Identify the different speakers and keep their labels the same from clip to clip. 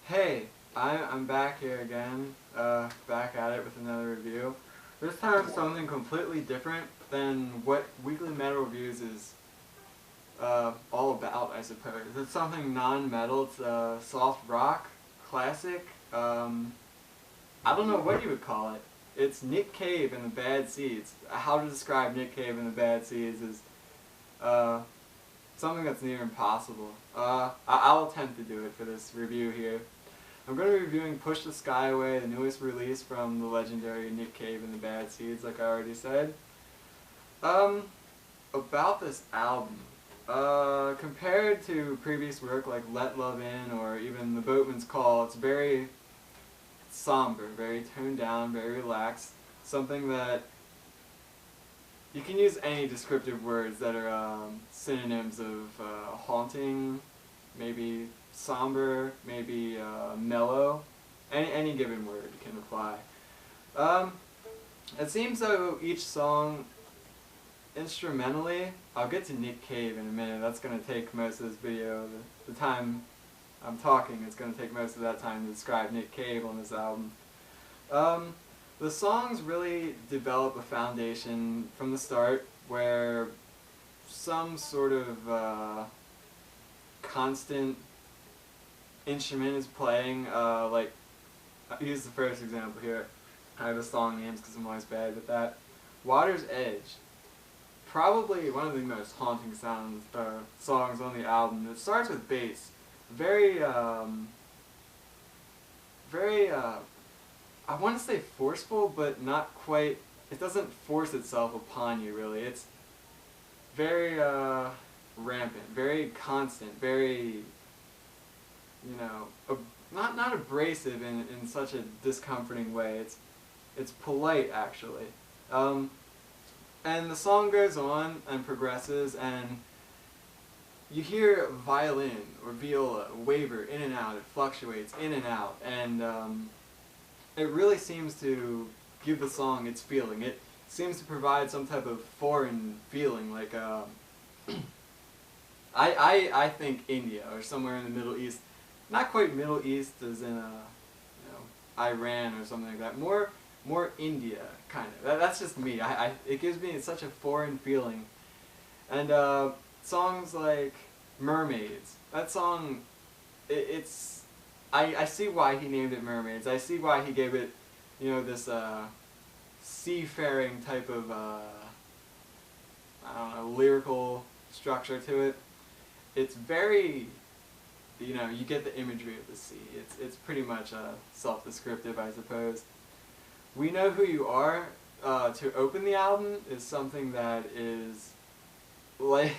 Speaker 1: Hey, I'm back here again, back at it with another review. This time something completely different than what Weekly Metal Reviews is all about, I suppose. It's something non-metal, it's soft rock, classic, I don't know what you would call it. It's Nick Cave and the Bad Seeds. How to describe Nick Cave and the Bad Seeds is uh, something that's near impossible. I'll attempt to do it for this review here. I'm going to be reviewing Push the Sky Away, the newest release from the legendary Nick Cave and the Bad Seeds, like I already said. Um, about this album. Compared to previous work like Let Love In or even The Boatman's Call, it's very somber, very toned down, very relaxed. Something that you can use any descriptive words that are synonyms of haunting, maybe somber, maybe mellow. Any given word can apply. Um, it seems though each song instrumentally, I'll get to Nick Cave in a minute. That's going to take most of this video. The time I'm talking, it's going to take most of that time to describe Nick Cave on this album. Um, the songs really develop a foundation from the start where some sort of constant instrument is playing. Like, I'll use the first example here. I have the song names because I'm always bad with that. Water's Edge. Probably one of the most haunting songs on the album. It starts with bass. Very, I want to say forceful, but not quite. It doesn't force itself upon you, really. It's very rampant, very constant, very, not abrasive in such a discomforting way. It's polite, actually. And the song goes on and progresses, and you hear violin or viola waver in and out. It fluctuates in and out, and it really seems to give the song its feeling. It seems to provide some type of foreign feeling, like I think India or somewhere in the Middle East. Not quite Middle East as in Iran or something like that. More India, kind of. That's just me. It gives me such a foreign feeling. And songs like Mermaids. That song, I see why he named it Mermaids. I see why he gave it, this seafaring type of, I don't know, lyrical structure to it. It's very, you get the imagery of the sea. It's pretty much self-descriptive, I suppose. We Know Who You Are, to open the album, is something that is, like,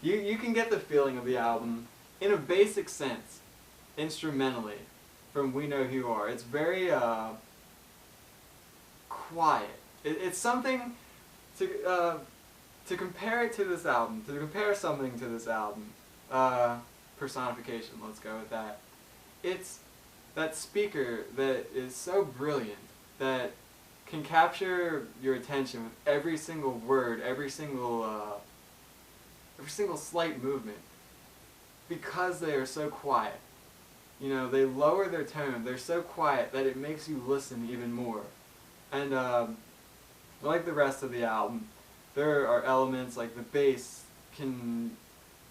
Speaker 1: you can get the feeling of the album in a basic sense, instrumentally, from We Know Who You Are. It's very quiet. It's something to compare it to this album, to compare something to this album. Personification, let's go with that. It's that speaker that is so brilliant that can capture your attention with every single word, every single slight movement, because they are so quiet. They lower their tone. They're so quiet that it makes you listen even more. And like the rest of the album, there are elements like the bass can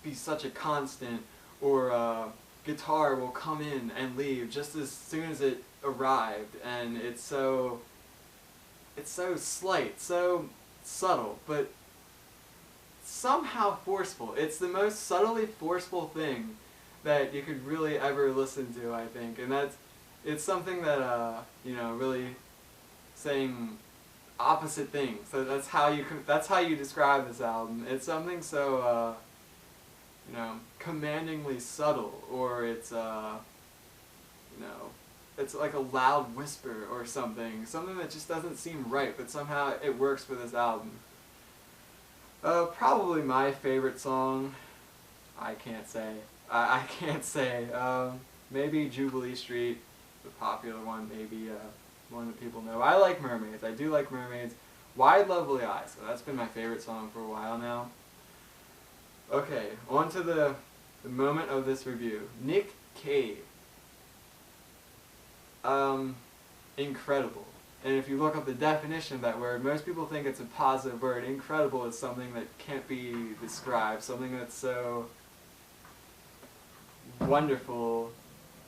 Speaker 1: be such a constant, or guitar will come in and leave just as soon as it arrived, and it's so slight, so subtle, but somehow forceful. It's the most subtly forceful thing that you could really ever listen to, I think, and it's something that really saying opposite things. So that's how you describe this album. It's something so commandingly subtle, or it's it's like a loud whisper or something that just doesn't seem right, but somehow it works for this album. Probably my favorite song, I can't say. I can't say. Maybe Jubilee Street, the popular one, maybe one that people know. I like Mermaids. I do like Mermaids. Wide Lovely Eyes. So that's been my favorite song for a while now. Okay, on to the moment of this review. Nick Cave. incredible. And if you look up the definition of that word, most people think it's a positive word. Incredible is something that can't be described, something that's so wonderful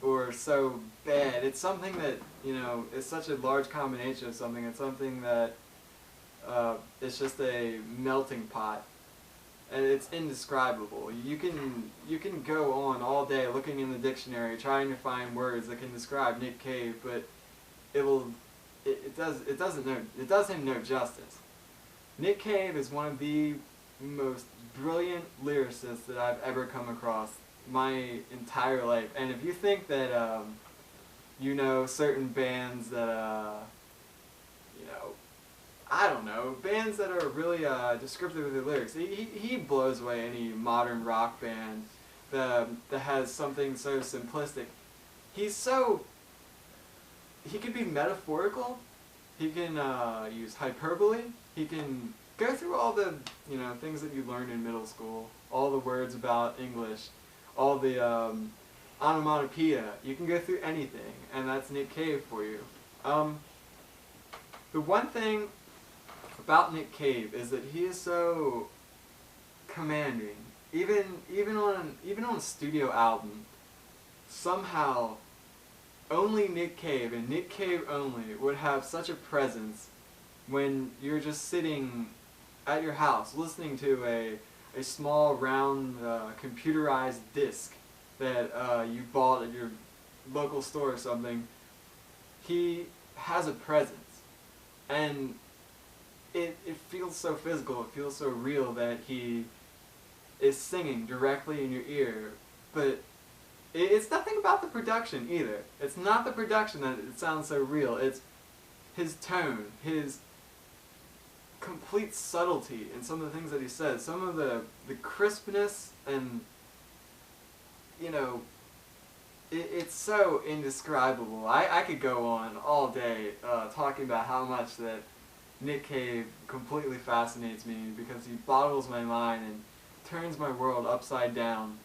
Speaker 1: or so bad. It's something that, you know, is such a large combination of something. It's something that it's just a melting pot, and it's indescribable. You can go on all day looking in the dictionary trying to find words that can describe Nick Cave, but it does him no justice. Nick Cave is one of the most brilliant lyricists that I've ever come across my entire life. And if you think that you know certain bands that you know, I don't know, bands that are really descriptive of their lyrics, he blows away any modern rock band that has something so simplistic. He can be metaphorical, he can use hyperbole, he can go through all the, you know, things that you learned in middle school, all the words about English, all the onomatopoeia. You can go through anything, and that's Nick Cave for you. The one thing about Nick Cave is that he is so commanding. Even on a studio album, somehow only Nick Cave and Nick Cave only would have such a presence when you're just sitting at your house listening to a small round computerized disc that you bought at your local store or something. He has a presence, and it feels so physical, it feels so real that he is singing directly in your ear. But it's nothing about the production either. It's not the production that it sounds so real. It's his tone, his complete subtlety in some of the things that he says, some of the crispness, and, you know, it's so indescribable. I could go on all day talking about how much that Nick Cave completely fascinates me, because he boggles my mind and turns my world upside down.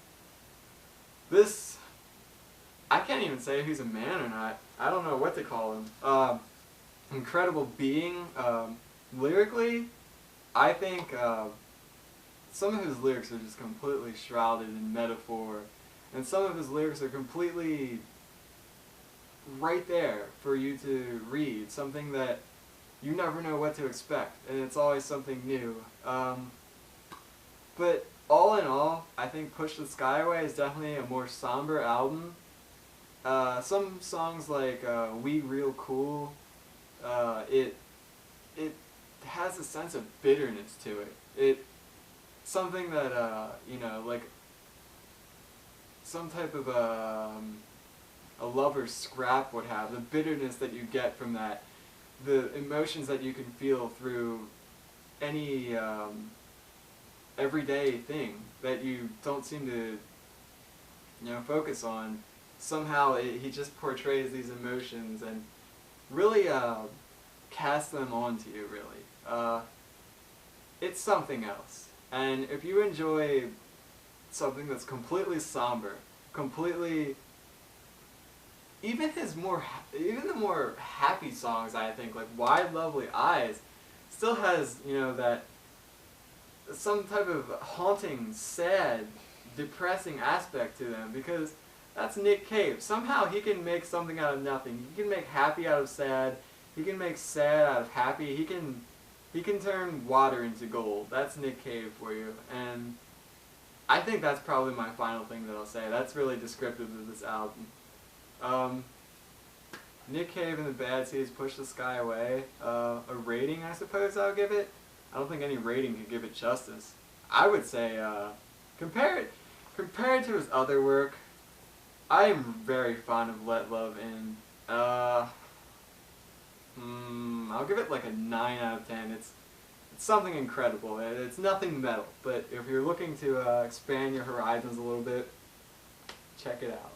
Speaker 1: I can't even say if he's a man or not. I don't know what to call him. Incredible being. Lyrically, I think some of his lyrics are just completely shrouded in metaphor, and some of his lyrics are completely right there for you to read, something that you never know what to expect, and it's always something new. But all in all, I think Push the Sky Away is definitely a more somber album. Some songs like We Real Cool, it has a sense of bitterness to it. Something that, you know, like some type of a lover's scrap would have, the bitterness that you get from that, the emotions that you can feel through any everyday thing that you don't seem to, you know, focus on. Somehow he just portrays these emotions and really casts them onto you, really. It's something else. And if you enjoy something that's completely somber, completely, even the more happy songs, I think, like Wide Lovely Eyes, still has, you know, that some type of haunting, sad, depressing aspect to them, because that's Nick Cave. Somehow he can make something out of nothing. He can make happy out of sad. He can make sad out of happy. He can turn water into gold. That's Nick Cave for you. And I think that's probably my final thing that I'll say. That's really descriptive of this album. Nick Cave and the Bad Seeds, Push the Sky Away. A rating, I suppose I'll give it. I don't think any rating could give it justice. I would say, compared to his other work, I am very fond of Let Love In. I'll give it like a 9 out of 10. It's something incredible. It's nothing metal, but if you're looking to expand your horizons a little bit, check it out.